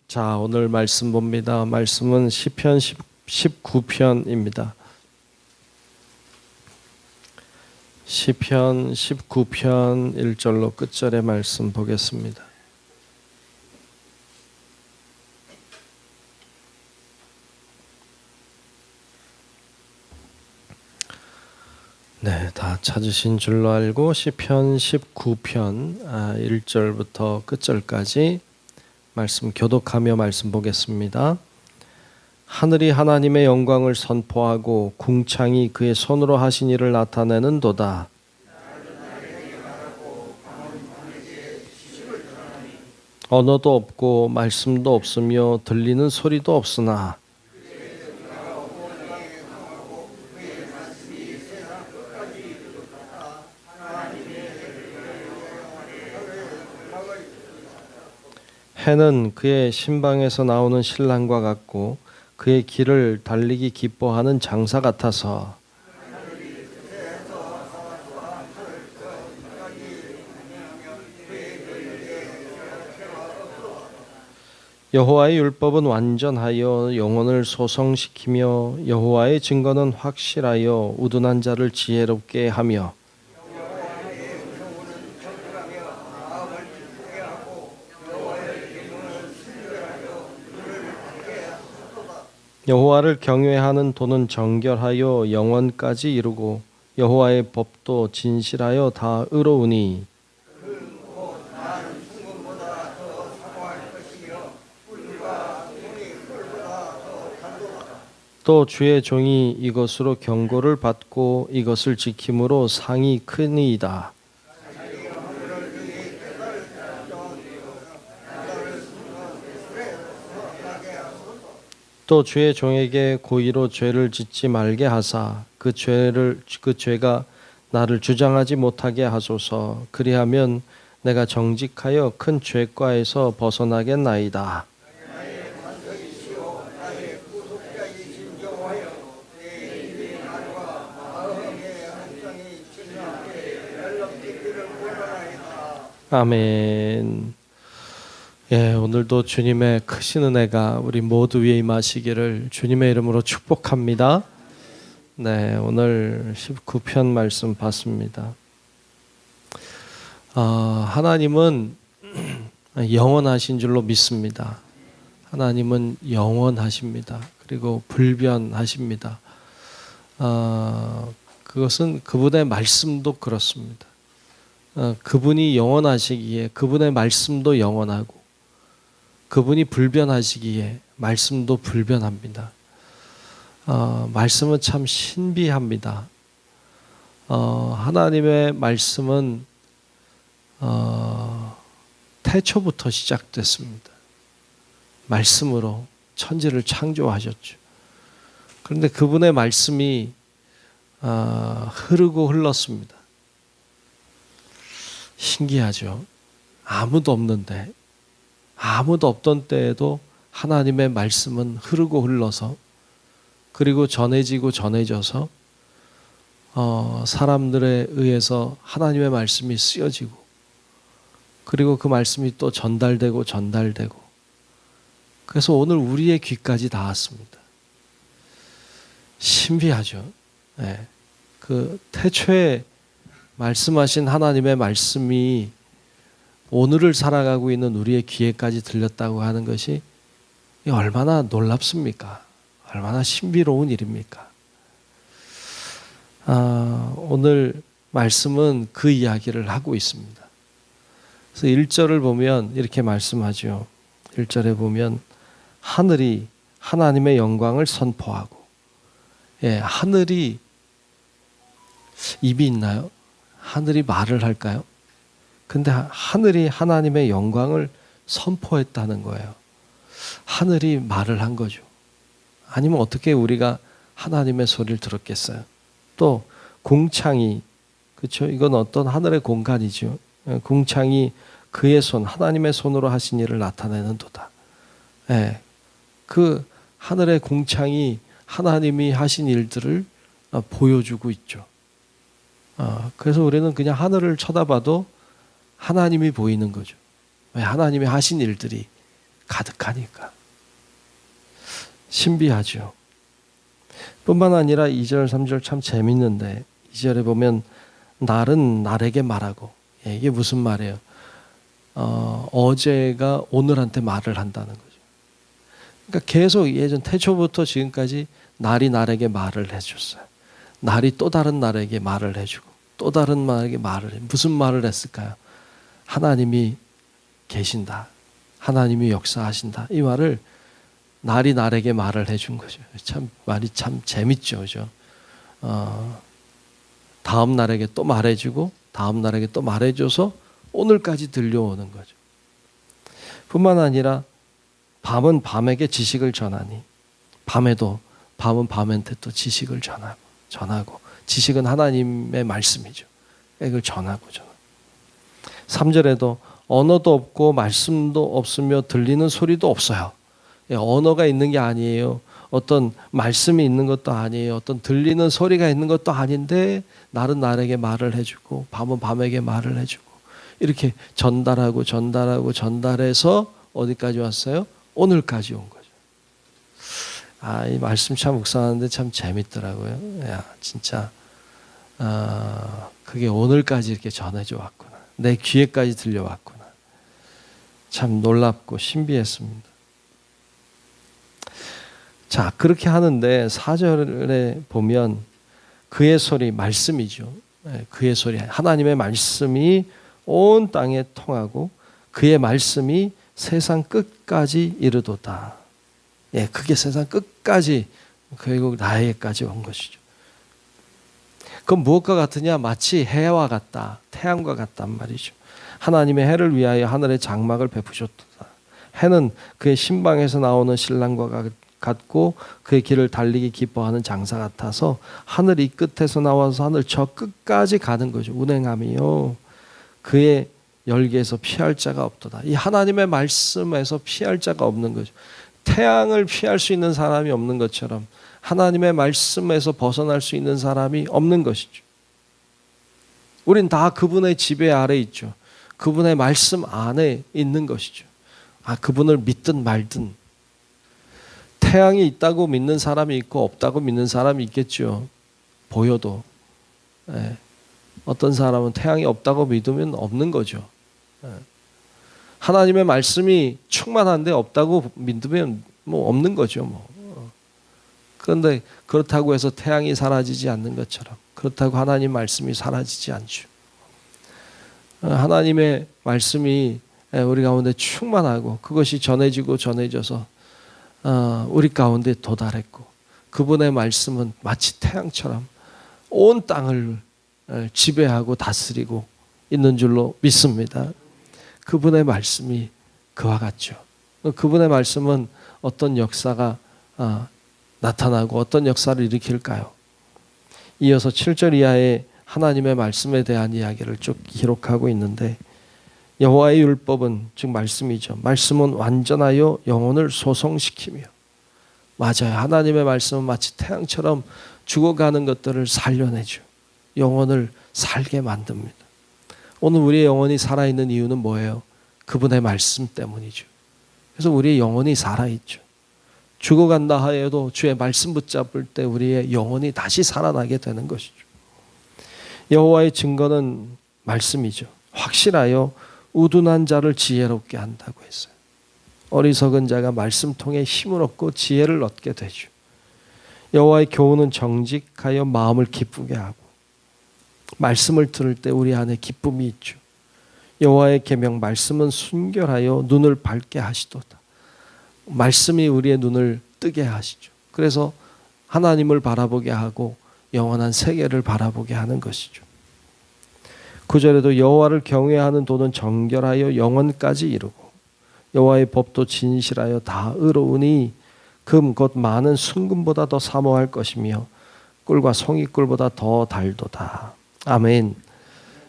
자, 오늘 말씀 봅니다. 말씀은 시편 19편입니다. 시편 19편 1절로 끝절의 말씀 보겠습니다. 네, 다 찾으신 줄로 알고 시편 19편 1절부터 끝절까지 말씀 교독하며 말씀 보겠습니다. 하늘이 하나님의 영광을 선포하고 궁창이 그의 손으로 하신 일을 나타내는도다. 언어도 없고 말씀도 없으며 들리는 소리도 없으나 해는 그의 신방에서 나오는 신랑과 같고 그의 길을 달리기 기뻐하는 장사 같아서 여호와의 율법은 완전하여 영혼을 소성시키며 여호와의 증거는 확실하여 우둔한 자를 지혜롭게 하며 여호와를 경외하는 도는 정결하여 영원까지 이루고 여호와의 법도 진실하여 다 의로우니 또 주의 종이 이것으로 경고를 받고 이것을 지킴으로 상이 크니이다. 또 주의 종에게 고의로 죄를 짓지 말게 하사 그 죄가 나를 주장하지 못하게 하소서. 그리하면 내가 정직하여 큰 죄과에서 벗어나겠나이다. 아멘. 예, 오늘도 주님의 크신 은혜가 우리 모두 위에 임하시기를 주님의 이름으로 축복합니다. 네, 오늘 19편 말씀 봤습니다. 하나님은 영원하신 줄로 믿습니다. 하나님은 영원하십니다. 그리고 불변하십니다. 그것은 그분의 말씀도 그렇습니다. 그분이 영원하시기에 그분의 말씀도 영원하고 그분이 불변하시기에 말씀도 불변합니다. 말씀은 참 신비합니다. 하나님의 말씀은 태초부터 시작됐습니다. 말씀으로 천지를 창조하셨죠. 그런데 그분의 말씀이 흐르고 흘렀습니다. 신기하죠. 아무도 없는데, 아무도 없던 때에도 하나님의 말씀은 흐르고 흘러서 그리고 전해지고 전해져서 사람들에 의해서 하나님의 말씀이 쓰여지고 그리고 그 말씀이 또 전달되고 그래서 오늘 우리의 귀까지 닿았습니다. 신비하죠. 네. 그 태초에 말씀하신 하나님의 말씀이 오늘을 살아가고 있는 우리의 귀에까지 들렸다고 하는 것이 얼마나 놀랍습니까? 얼마나 신비로운 일입니까? 오늘 말씀은 그 이야기를 하고 있습니다. 그래서 1절을 보면 이렇게 말씀하죠. 1절에 보면 하늘이 하나님의 영광을 선포하고, 예, 하늘이 입이 있나요? 하늘이 말을 할까요? 근데 하늘이 하나님의 영광을 선포했다는 거예요. 하늘이 말을 한 거죠. 아니면 어떻게 우리가 하나님의 소리를 들었겠어요? 또 궁창이, 그렇죠? 이건 어떤 하늘의 공간이죠. 궁창이 그의 손, 하나님의 손으로 하신 일을 나타내는 도다. 예, 그 하늘의 궁창이 하나님이 하신 일들을 보여주고 있죠. 그래서 우리는 그냥 하늘을 쳐다봐도 하나님이 보이는 거죠. 왜? 하나님이 하신 일들이 가득하니까. 신비하죠. 뿐만 아니라 2절, 3절 참 재밌는데 2절에 보면 날은 날에게 말하고, 이게 무슨 말이에요? 어제가 오늘한테 말을 한다는 거죠. 그러니까 계속 예전 태초부터 지금까지 날이 날에게 말을 해줬어요. 날이 또 다른 날에게 말을 해주고 또 다른 날에게 말을 해. 무슨 말을 했을까요? 하나님이 계신다. 하나님이 역사하신다. 이 말을 날이 날에게 말을 해준 거죠. 참 말이 참 재밌죠, 그죠? 다음 날에게 또 말해주고 다음 날에게 또 말해줘서 오늘까지 들려오는 거죠. 뿐만 아니라 밤은 밤에게 지식을 전하니 밤은 밤한테 또 지식을 전하고 지식은 하나님의 말씀이죠. 이걸 전하고 3절에도 언어도 없고 말씀도 없으며 들리는 소리도 없어요. 언어가 있는 게 아니에요. 어떤 말씀이 있는 것도 아니에요. 어떤 들리는 소리가 있는 것도 아닌데 날은 날에게 말을 해주고 밤은 밤에게 말을 해주고 이렇게 전달해서 어디까지 왔어요? 오늘까지 온 거죠. 이 말씀 참 묵상하는데 참 재밌더라고요. 야, 진짜 그게 오늘까지 이렇게 전해져 왔구나. 내 귀에까지 들려왔구나. 참 놀랍고 신비했습니다. 자, 그렇게 하는데 4절에 보면 그의 소리, 말씀이죠. 그의 소리, 하나님의 말씀이 온 땅에 통하고 그의 말씀이 세상 끝까지 이르도다. 그게 세상 끝까지 결국 나에게까지 온 것이죠. 그건 무엇과 같으냐? 마치 해와 같다. 태양과 같단 말이죠. 하나님의 해를 위하여 하늘의 장막을 베푸셨도다. 해는 그의 신방에서 나오는 신랑과 같고 그의 길을 달리기 기뻐하는 장사 같아서 하늘 이 끝에서 나와서 하늘 저 끝까지 가는 거죠. 운행함이요. 그의 열기에서 피할 자가 없도다. 이 하나님의 말씀에서 피할 자가 없는 거죠. 태양을 피할 수 있는 사람이 없는 것처럼 하나님의 말씀에서 벗어날 수 있는 사람이 없는 것이죠. 우린 다 그분의 지배 아래 있죠. 그분의 말씀 안에 있는 것이죠. 그분을 믿든 말든. 태양이 있다고 믿는 사람이 있고 없다고 믿는 사람이 있겠죠. 보여도. 어떤 사람은 태양이 없다고 믿으면 없는 거죠. 하나님의 말씀이 충만한데 없다고 믿으면 없는 거죠. 그런데 그렇다고 해서 태양이 사라지지 않는 것처럼 그렇다고 하나님 말씀이 사라지지 않죠. 하나님의 말씀이 우리 가운데 충만하고 그것이 전해져서 우리 가운데 도달했고 그분의 말씀은 마치 태양처럼 온 땅을 지배하고 다스리고 있는 줄로 믿습니다. 그분의 말씀이 그와 같죠. 그분의 말씀은 어떤 역사가 나타나고 어떤 역사를 일으킬까요? 이어서 7절 이하에 하나님의 말씀에 대한 이야기를 쭉 기록하고 있는데 여호와의 율법은 즉 말씀이죠. 말씀은 완전하여 영혼을 소성시키며 맞아요. 하나님의 말씀은 마치 태양처럼 죽어가는 것들을 살려내죠. 영혼을 살게 만듭니다. 오늘 우리의 영혼이 살아있는 이유는 뭐예요? 그분의 말씀 때문이죠. 그래서 우리의 영혼이 살아있죠. 죽어간다 하여도 주의 말씀 붙잡을 때 우리의 영혼이 다시 살아나게 되는 것이죠. 여호와의 증거는 말씀이죠. 확실하여 우둔한 자를 지혜롭게 한다고 했어요. 어리석은 자가 말씀 통해 힘을 얻고 지혜를 얻게 되죠. 여호와의 교훈은 정직하여 마음을 기쁘게 하고 말씀을 들을 때 우리 안에 기쁨이 있죠. 여호와의 계명 말씀은 순결하여 눈을 밝게 하시도다. 말씀이 우리의 눈을 뜨게 하시죠. 그래서 하나님을 바라보게 하고 영원한 세계를 바라보게 하는 것이죠. 9절에도 여호와를 경외하는 도는 정결하여 영원까지 이르고 여호와의 법도 진실하여 다 의로우니 금 곧 많은 순금보다 더 사모할 것이며 꿀과 송이꿀보다 더 달도다. 아멘.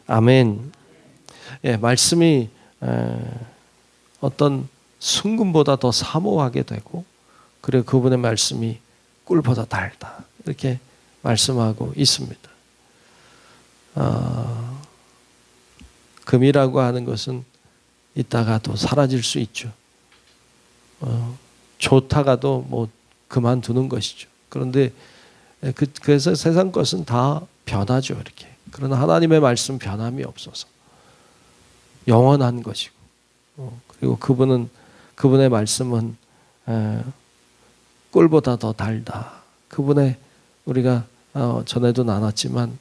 아멘. 말씀이 어떤 순금보다 더 사모하게 되고 그리고 그분의 말씀이 꿀보다 달다. 이렇게 말씀하고 있습니다. 금이라고 하는 것은 이따가 또 사라질 수 있죠. 좋다가도 뭐 그만두는 것이죠. 그런데 그래서 세상 것은 다 변하죠, 이렇게. 그러나 하나님의 말씀 변함이 없어서 영원한 것이고, 그리고 그분의 말씀은 꿀보다 더 달다. 그분의 우리가 전에도 나눴지만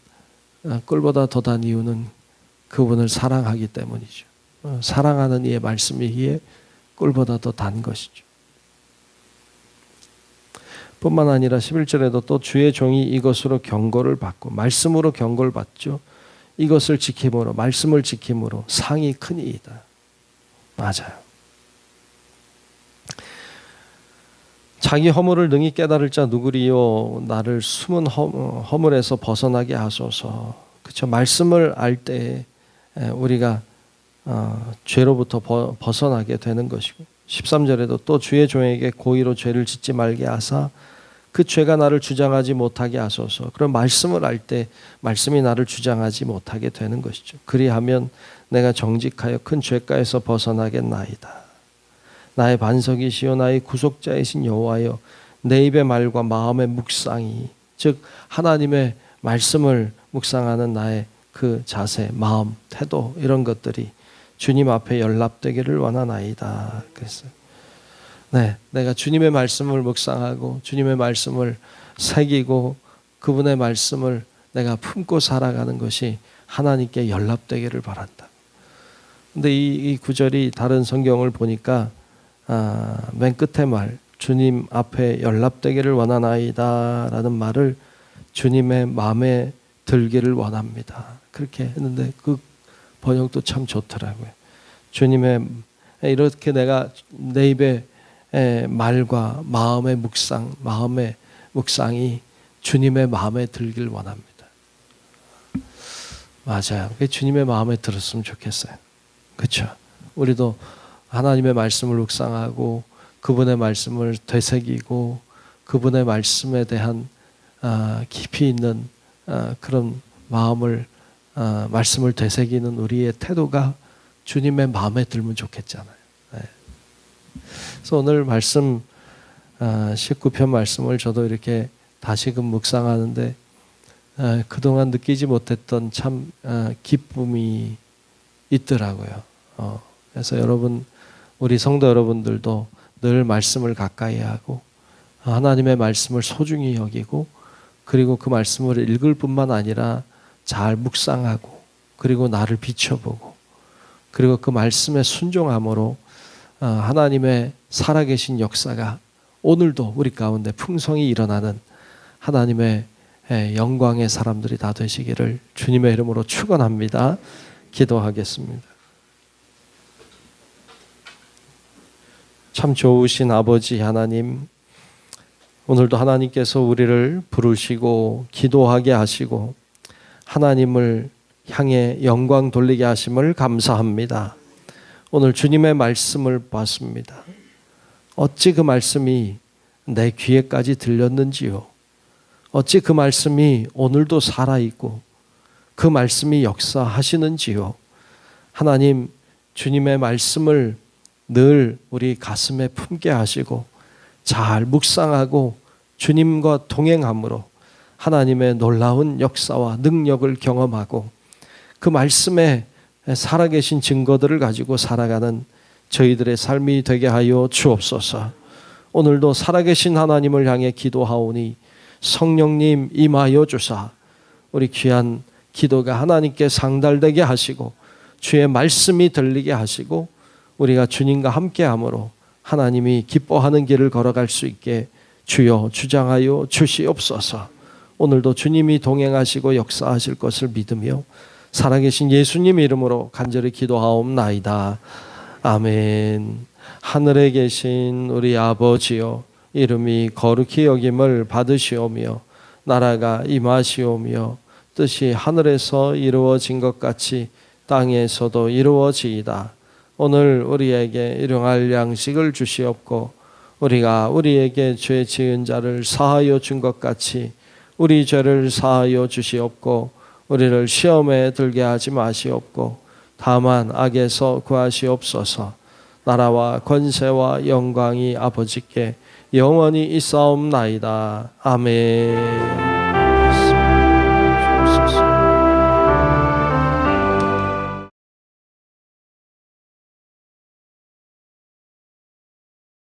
꿀보다 더 단 이유는 그분을 사랑하기 때문이죠. 사랑하는 이의 말씀이기에 꿀보다 더 단 것이죠. 뿐만 아니라 11절에도 또 주의 종이 이것으로 경고를 받고, 말씀으로 경고를 받죠. 이것을 지킴으로, 말씀을 지킴으로 상이 크니이다. 맞아요. 자기 허물을 능히 깨달을 자 누구리요? 나를 숨은 허물에서 벗어나게 하소서. 그렇죠. 말씀을 알 때 우리가 죄로부터 벗어나게 되는 것이고, 13절에도 또 주의 종에게 고의로 죄를 짓지 말게 하사 그 죄가 나를 주장하지 못하게 하소서. 그럼 말씀을 알 때 말씀이 나를 주장하지 못하게 되는 것이죠. 그리하면 내가 정직하여 큰 죄가에서 벗어나겠나이다. 나의 반석이시요 나의 구속자이신 여호와여, 내 입의 말과 마음의 묵상이, 즉 하나님의 말씀을 묵상하는 나의 그 자세, 마음, 태도, 이런 것들이 주님 앞에 연락되기를 원하나이다. 그랬어요. 네, 내가 주님의 말씀을 묵상하고 주님의 말씀을 새기고 그분의 말씀을 내가 품고 살아가는 것이 하나님께 연락되기를 바란다. 근데 이 구절이 다른 성경을 보니까 맨 끝에 말, 주님 앞에 연락되기를 원하나이다 라는 말을 주님의 마음에 들기를 원합니다. 그렇게 했는데 그 번역도 참 좋더라고요. 주님의, 이렇게 내가 내 입의 말과 마음의 묵상이 주님의 마음에 들길 원합니다. 맞아요. 주님의 마음에 들었으면 좋겠어요. 그렇죠? 우리도 하나님의 말씀을 묵상하고 그분의 말씀을 되새기고 그분의 말씀에 대한 깊이 있는 그런 말씀을 되새기는 우리의 태도가 주님의 마음에 들면 좋겠잖아요. 네. 그래서 오늘 말씀 19편 말씀을 저도 이렇게 다시금 묵상하는데 그동안 느끼지 못했던 참 기쁨이 있더라고요. 그래서 우리 성도 여러분들도 늘 말씀을 가까이 하고 하나님의 말씀을 소중히 여기고, 그리고 그 말씀을 읽을 뿐만 아니라 잘 묵상하고, 그리고 나를 비춰보고, 그리고 그 말씀에 순종함으로 하나님의 살아계신 역사가 오늘도 우리 가운데 풍성히 일어나는 하나님의 영광의 사람들이 다 되시기를 주님의 이름으로 축원합니다. 기도하겠습니다. 참 좋으신 아버지 하나님, 오늘도 하나님께서 우리를 부르시고 기도하게 하시고 하나님을 향해 영광 돌리게 하심을 감사합니다. 오늘 주님의 말씀을 봤습니다. 어찌 그 말씀이 내 귀에까지 들렸는지요. 어찌 그 말씀이 오늘도 살아있고 그 말씀이 역사하시는지요. 하나님, 주님의 말씀을 늘 우리 가슴에 품게 하시고 잘 묵상하고 주님과 동행함으로 하나님의 놀라운 역사와 능력을 경험하고 그 말씀에 살아계신 증거들을 가지고 살아가는 저희들의 삶이 되게 하여 주옵소서. 오늘도 살아계신 하나님을 향해 기도하오니 성령님 임하여 주사 우리 귀한 기도가 하나님께 상달되게 하시고 주의 말씀이 들리게 하시고 우리가 주님과 함께함으로 하나님이 기뻐하는 길을 걸어갈 수 있게 주여 주장하여 주시옵소서. 오늘도 주님이 동행하시고 역사하실 것을 믿으며 살아계신 예수님 이름으로 간절히 기도하옵나이다. 아멘. 하늘에 계신 우리 아버지여, 이름이 거룩히 여김을 받으시오며 나라가 임하시오며 뜻이 하늘에서 이루어진 것 같이 땅에서도 이루어지이다. 오늘 우리에게 일용할 양식을 주시옵고 우리가 우리에게 죄 지은 자를 사하여 준 것 같이 우리 죄를 사하여 주시옵고 우리를 시험에 들게 하지 마시옵고 다만 악에서 구하시옵소서. 나라와 권세와 영광이 아버지께 영원히 있사옵나이다. 아멘.